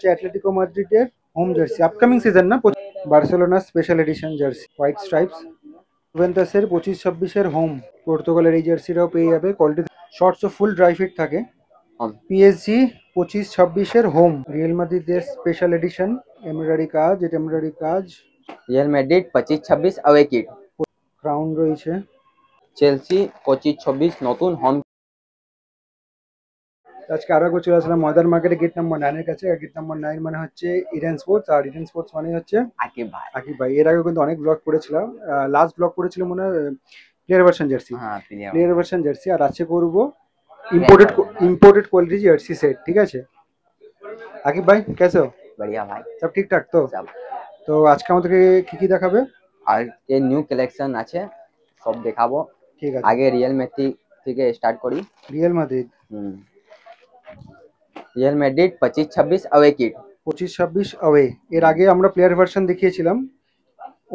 Atletico মাদ্রিদের home jersey, upcoming season না, Barcelona special edition jersey, white stripes. জুভেন্টাসের 25-26-এর হোম, পর্তুগালের এই জার্সিটাও পেয়ে যাবে, কোয়ালিটি শর্টসও ফুল ড্রাই ফিট থাকে। পিএসজি 25-26-এর হোম, রিয়েল মাদ্রিদের স্পেশাল এডিশন, এমব্রয়ডারি কাজ, এটা এমব্রয়ডারি কাজ। Real Madrid 25-26 away kit. Crown রয়েছে। চেলসি 25-26 নতুন হোম। আজকে আরো একবার চলে আসলাম ময়দান মার্কেটে গেট নাম্বার 9 এর কাছে। গেট নাম্বার 9 মানে হচ্ছে ইডেন স্পোর্টস, আর ইডেন স্পোর্টস মানে হচ্ছে আকিব ভাই। আকিব ভাই। এর আগে কিন্তু অনেক ব্লগ করেছিলাম, লাস্ট ব্লগ করেছিলাম মনে হয় প্লেয়ার ভার্সন জার্সি, হ্যাঁ প্লেয়ার ভার্সন জার্সি। আর আজকে করবো imported imported quality jersey set, ঠিক আছে। আকিব ভাই কেসে हो? बढ़िया भाई। সব ঠিকঠাক তো? सब। তো আজকে আমাদেরকে কি কি দেখাবে? আর এই নিউ কালেকশন আছে, সব দেখাবো। ঠিক আছে, আগে রিয়াল ম্যাড্রিড থেকে স্টার্ট করি। Real Madrid Real Madrid 25-26 away kit. 25-26 away. এর আগে আমরা প্লেয়ার ভার্সন দেখিয়েছিলাম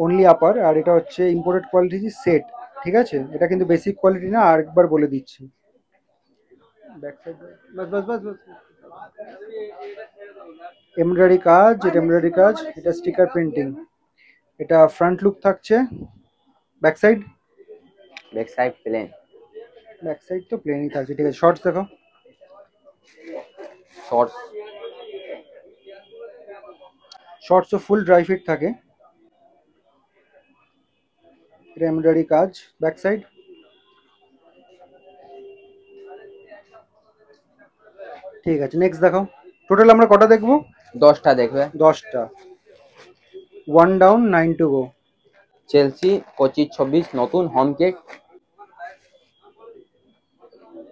অনলি আপার, আর এটা হচ্ছে ইম্পোর্টেড কোয়ালিটি সেট, ঠিক আছে। এটা কিন্তু বেসিক কোয়ালিটি না, আরেকবার বলে দিচ্ছি। ব্যাক সাইড, বাস বাস বাস বাস। এমব্রয়ডারি কাজ, এটা এমব্রয়ডারি কাজ, এটা স্টিকার প্রিন্টিং। এটা ফ্রন্ট লুক থাকছে, back side, back side plane. Back side তো প্লেনই থাকছে, ঠিক আছে। শর্টস দেখো, শর্টস শর্টসও ফুল ড্রাই ফিট থাকে। এটা এমব্রয়ডারি কাজ, ব্যাক সাইড। ঠিক আছে, নেক্সট দেখো। টোটাল আমরা কটা দেখবো? 10টা দেখবে। 10টা। 1 ডাউন 9 টু গো। চেলসি 25-26 নতুন হোম কিট।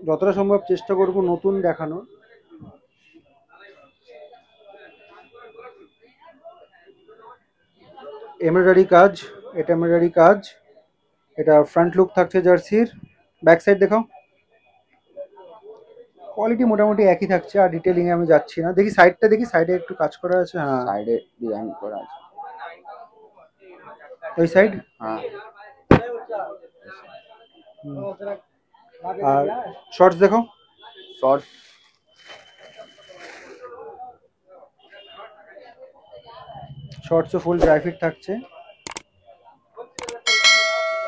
যতটা সম্ভব চেষ্টা করব নতুন দেখানো। এমব্রয়ডারি কাজ, এটা এমব্রয়ডারি কাজ। এটা ফ্রন্ট লুক থাকছে জার্সির, ব্যাক সাইড দেখো। কোয়ালিটি মোটামুটি একই থাকছে, আর ডিটেলিং এ আমি যাচ্ছি না। দেখি সাইডটা, দেখি সাইডে একটু কাজ করা আছে, হ্যাঁ সাইডে ডিজাইন করা আছে। ওই সাইড। হ্যাঁ। আর শর্টস দেখো, শর্টস শর্টসও ফুল ড্রাই ফিট থাকছে,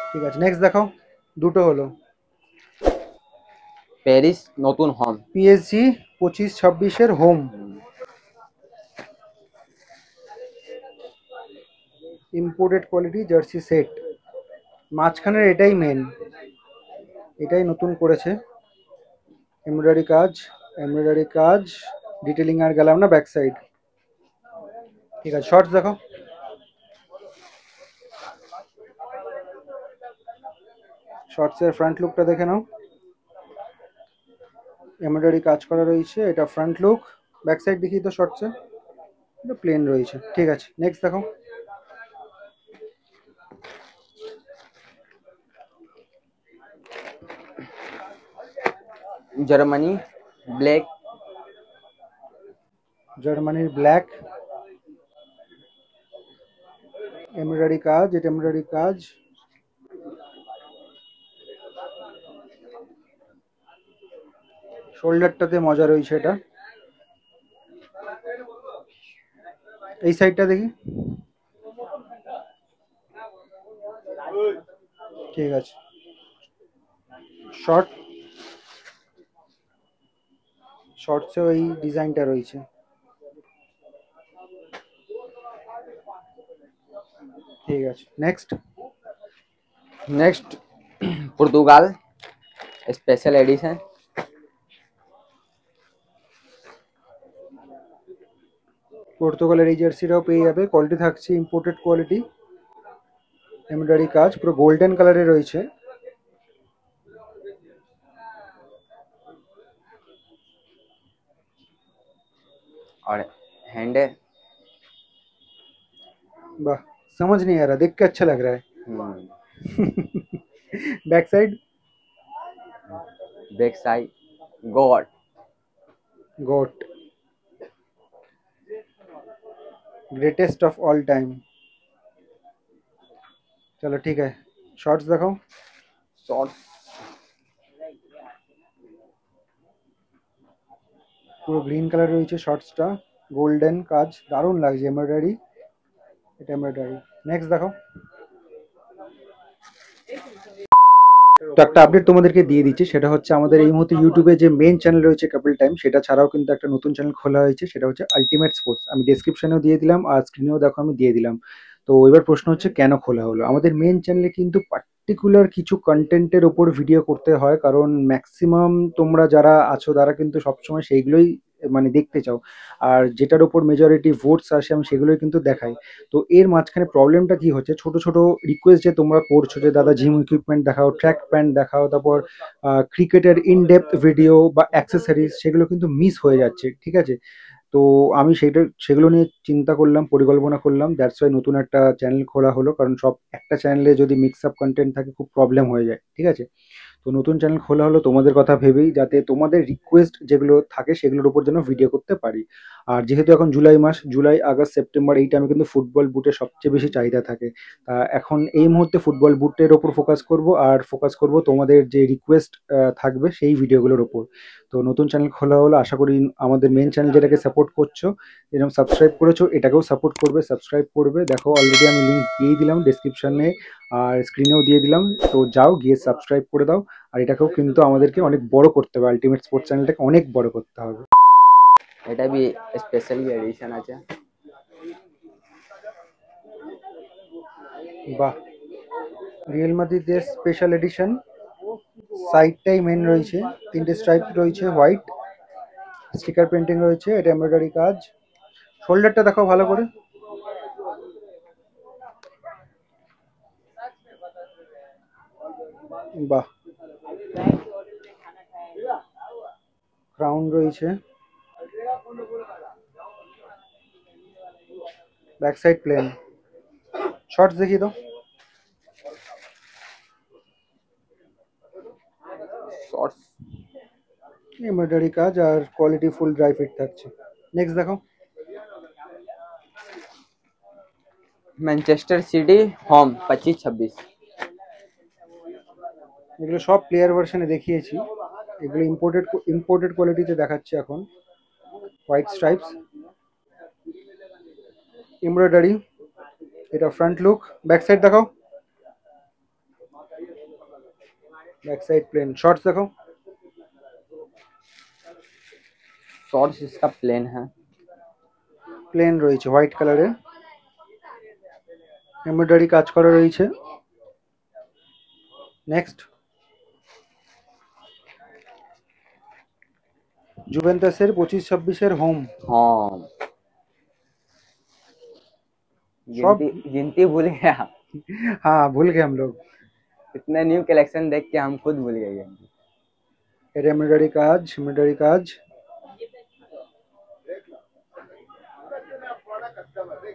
ঠিক আছে। নেক্সট দেখো, দুটো হলো। প্যারিস নতুন হোম। পিএসজি 25-26-এর home, imported quality jersey set. মাঝখানের এটাই মেন, এটাই নতুন করেছে। এমব্রয়ডারি কাজ, এমব্রয়ডারি কাজ, ডিটেলিং আর গেলাম না, ব্যাক সাইড, ঠিক আছে। শর্টস দেখো, শর্টসের ফ্রন্ট লুকটা দেখে নাও। এমব্রয়ডারি কাজ করা রয়েছে, এটা ফ্রন্ট লুক। ব্যাক সাইড দেখি তো শর্টসে, এটা প্লেন রয়েছে, ঠিক আছে। নেক্সট দেখো, জার্মানি ব্ল্যাক। জার্মানির ব্ল্যাক, এমব্রয়ডারি কাজ, এটা এমব্রয়ডারি কাজ। শোল্ডারটাতে মজা রয়েছে এটা। এই সাইডটা দেখি, ঠিক আছে। শর্ট, শর্টসেও এই ডিজাইনটা রয়েছে, ঠিক আছে। Next, next Portugal special edition. পর্তুগালের এই জার্সিটাও পেয়ে যাবে, কোয়ালিটি থাকছে ইম্পোর্টেড কোয়ালিটি। এমব্রয়ডারি কাজ পুরো গোল্ডেন কালারে রয়েছে। और हैंड है। वाह, समझ नहीं आ रहा, देख के अच्छा लग रहा है। Back side, back side god. Goat, greatest of all time. चलो ठीक है, शॉर्ट्स देखो। शॉर्ट्स পুরো গ্রিন কালার রয়েছে শর্টসটা, গোল্ডেন কাজ, দারুণ লাগছে এমব্রয়ডারি, এটা এমব্রয়ডারি। নেক্সট দেখো। তো একটা আপডেট তোমাদেরকে দিয়ে দিচ্ছি, সেটা হচ্ছে আমাদের এই মুহূর্তে ইউটিউবে যে মেন চ্যানেল রয়েছে কাপল টাইম, সেটা ছাড়াও কিন্তু একটা নতুন চ্যানেল খোলা হয়েছে, সেটা হচ্ছে আলটিমেট স্পোর্টস। আমি ডেসক্রিপশনেও দিয়ে দিলাম আর স্ক্রিনেও দেখো আমি দিয়ে দিলাম। তো এবার প্রশ্ন হচ্ছে কেন খোলা হলো। আমাদের মেন চ্যানেলে কিন্তু পার্টিকুলার কিছু কন্টেন্টের ওপর ভিডিও করতে হয়, কারণ ম্যাক্সিমাম তোমরা যারা আছো তারা কিন্তু সবসময় সেইগুলোই মানে দেখতে চাও, আর যেটার ওপর মেজরিটি ভোটস আসে আমি সেগুলোই কিন্তু দেখাই। তো এর মাঝখানে প্রবলেমটা কি হচ্ছে, ছোট ছোট রিকোয়েস্ট যে তোমরা করছো যে দাদা জিম ইকুইপমেন্ট দেখাও, ট্র্যাক প্যান্ট দেখাও, তারপর ক্রিকেটের ইন ডেপথ ভিডিও বা অ্যাক্সেসরিজ, সেগুলো কিন্তু মিস হয়ে যাচ্ছে, ঠিক আছে। তো আমি সেগুলো নিয়ে চিন্তা করলাম, পরিকল্পনা করলাম, দ্যাটস ওয়াই নতুন একটা চ্যানেল খোলা হলো, কারণ সব একটা চ্যানেলে যদি মিক্স আপ কন্টেন্ট থাকে খুব প্রবলেম হয়ে যায়, ঠিক আছে। তো নতুন চ্যানেল খোলা হলো তোমাদের কথা ভেবেই, যাতে তোমাদের রিকোয়েস্ট যেগুলো থাকে সেগুলোর উপর যেন ভিডিও করতে পারি। আর যেহেতু এখন জুলাই মাস, জুলাই আগস্ট সেপ্টেম্বর এই টাইমে কিন্তু ফুটবল বুটের সবচেয়ে বেশি চাহিদা থাকে। তা এখন এই মুহূর্তে ফুটবল বুটের ওপর ফোকাস করব, আর ফোকাস করব তোমাদের যে রিকোয়েস্ট থাকবে সেই ভিডিওগুলোর ওপর। তো নতুন চ্যানেল খোলা হলো, আশা করি আমাদের মেন চ্যানেল যেটাকে সাপোর্ট করছো, এরকম সাবস্ক্রাইব করেছো, এটাকেও সাপোর্ট করবে, সাবস্ক্রাইব করবে। দেখো অলরেডি আমি লিঙ্ক দিয়ে দিলাম ডেসক্রিপশনে আর স্ক্রিনেও দিয়ে দিলাম, তো যাও গিয়ে সাবস্ক্রাইব করে দাও। আর এটাকেও কিন্তু আমাদেরকে অনেক বড় করতে হবে, আলটিমেট স্পোর্টস চ্যানেলটাকে অনেক বড় করতে হবে। এটা भी স্পেশালি এডিশন আছে। বাহ, রিয়েল মাদ্রিদের স্পেশাল এডিশন, সাইডটাই মেন রয়েছে, তিনটে স্ট্রাইপ রয়েছে, হোয়াইট স্টিকার পেন্টিং রয়েছে, এটা এমব্রয়ডারি কাজ। শোল্ডারটা দেখো ভালো করে, বাহ। ক্রাউন রয়েছে, ব্যাক সাইড প্লেন। শর্টস দেখিয়ে দাও। শর্টস এমব্রয়ডারি কাজ আর কোয়ালিটি ফুল ড্রাই ফিট থাকছে। নেক্সট দেখো। Manchester city home 25-26। এগুলো সব প্লেয়ার ভার্সনে দেখিয়েছি, এগুলো ইম্পোর্টেড কোয়ালিটিতে দেখাচ্ছে এখন। হোয়াইট স্ট্রাইপস, এমব্রয়ডারি, এটা ফ্রন্ট লুক। ব্যাক সাইড দেখাও, ব্যাক সাইড প্লেন। শর্টস দেখো, शॉर्ट्स इसका प्लेन है। প্লেন রয়েছে হোয়াইট কালারের, এমব্রয়ডারি কাজ করা রয়েছে। নেক্সট, জুভেন্টাসের 25-26-এর হোম। हाँ, সব गिनती गिनती भूल गया। হ্যাঁ ভুল গে हम लोग। इतना न्यू कलेक्शन देख के हम खुद भूल गए। এর এমব্রয়ডারি কাজ, এমব্রয়ডারি কাজ,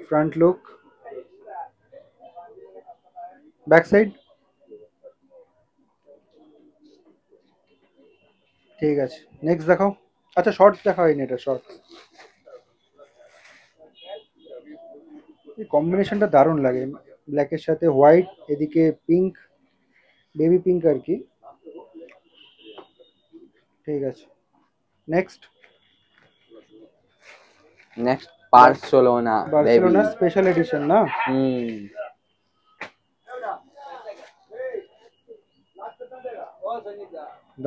ফ্রন্ট লুক, ব্যাক সাইড। ঠিক আছে, নেক্সট দেখাও। আচ্ছা শর্টস দেখা হয়নি, এটা শর্টস। এই কম্বিনেশনটা দারুণ লাগে, ব্ল্যাকের সাথে হোয়াইট, এদিকে পিঙ্ক, বেবি পিঙ্ক আর কি। ঠিক আছে, next. Next Barcelona baby. Barcelona special edition না?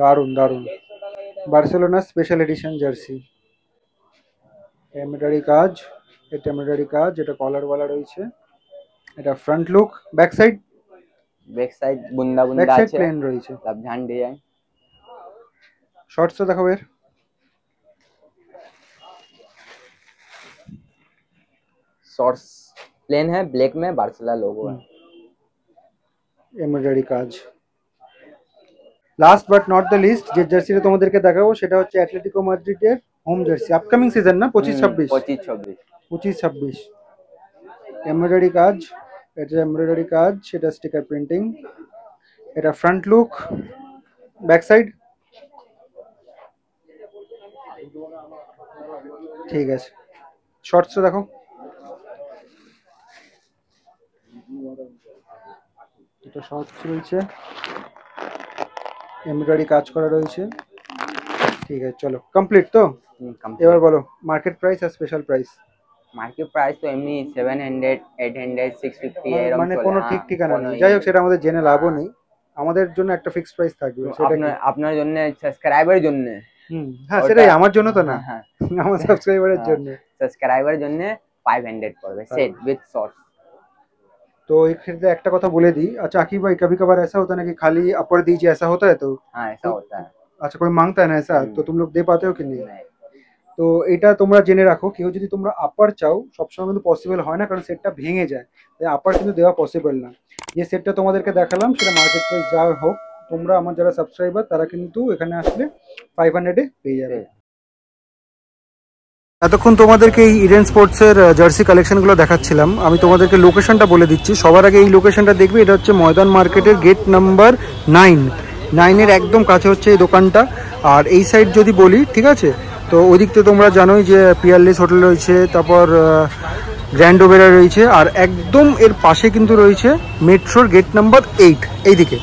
দারুণ দারুণ, Barcelona special edition jersey, embroidery কাজ, এটা এমব্রয়ডারি কাজ, এটা কলার वाला রয়েছে, এটা front look. Back side, back side बुंदा ব্যাক बुंदा সাইড আছে, প্লেন রয়েছে। सब ध्यान डिजाइन। শর্টসটা দেখাও এর, शॉर्ट्स प्लेन है, ब्लैक में बार्सिलोना लोगो है। এমব্রয়ডারি কাজ। Last but not the least, যে জার্সিটা তোমাদেরকে দেখাবো সেটা হচ্ছে অ্যাটলেটিকো মাদ্রিদের হোম জার্সি, আপকামিং সিজন না, 25-26। 25-26। 25-26, এমব্রয়ডারি কাজ, এটা এমব্রয়ডারি কাজ, সেটা স্টিকার প্রিন্টিং, এটা ফ্রন্ট লুক, ব্যাক সাইড। ঠিক আছে, শর্টসটা দেখো, এটা শর্টস রয়েছে, এমব্রয়ডারি কাজ করা রয়েছে, ঠিক আছে, চলো কমপ্লিট তো। এবার বলো মার্কেট প্রাইস আর স্পেশাল প্রাইস। মার্কেট প্রাইস তো এমনি 700, 800, 650 এরকম মানে চলে। কোনো ঠিক ঠিকানা নেই, যাই হোক সেটা আমাদের জেনে লাভও নেই। আমাদের জন্য একটা ফিক্সড প্রাইস থাকবে, সেটা কি? আপনার জন্য, সাবস্ক্রাইবারের জন্য। হ্যাঁ সেটাই, আমার জন্য তো না, হ্যাঁ, আমার সাবস্ক্রাইবারের জন্য। সাবস্ক্রাইবারের জন্য 500 পড়বে সেট উইথ শর্টস। तो एक ক্ষেত্রে একটা কথা বলে दी, अच्छा आकी भाई कभी कभार ऐसा होता है ना कि खाली अपर दीजिए, ऐसा होता है? तो हाँ, ऐसा होता है। अच्छा कोई मांगता है ना ऐसा, तो तुम लोग दे पाते हो कि नहीं? তো এটা তোমরা জেনে রাখো, কেউ যদি তোমরা আপার চাও সবসময় কিন্তু পসিবল হয় না, কারণ সেটটা ভেঙে যায়, তাই আপার কিন্তু দেওয়া পসিবল না। যে সেটটা তোমাদেরকে দেখালাম সেটা মার্কেট প্রাইস যা হোক, তোমরা আমার যারা সাবস্ক্রাইবার তারা কিন্তু এখানে আসলে 500-এ পেয়ে যাবে। এতক্ষণ তোমাদেরকে এই ইডেন স্পোর্টসের জার্সি কালেকশনগুলো দেখাচ্ছিলাম, আমি তোমাদেরকে লোকেশনটা বলে দিচ্ছি। সবার আগে এই লোকেশনটা দেখবে, এটা হচ্ছে ময়দান মার্কেটের গেট নাম্বার 9-এর একদম কাছে হচ্ছে এই দোকানটা। আর এই সাইড যদি বলি, ঠিক আছে, তো ওদিক থেকে তোমরা জানোই যে পিয়ারলেস হোটেল রয়েছে, তারপর গ্র্যান্ড ওবেরা রয়েছে, আর একদম এর পাশে কিন্তু রয়েছে মেট্রোর গেট নাম্বার 8 এইদিকে।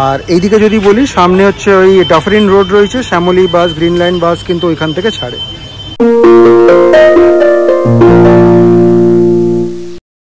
আর এইদিকে যদি বলি, সামনে হচ্ছে ওই ডাফরিন রোড রয়েছে, শ্যামলী বাস, গ্রিন লাইন বাস কিন্তু ওইখান থেকে ছাড়ে।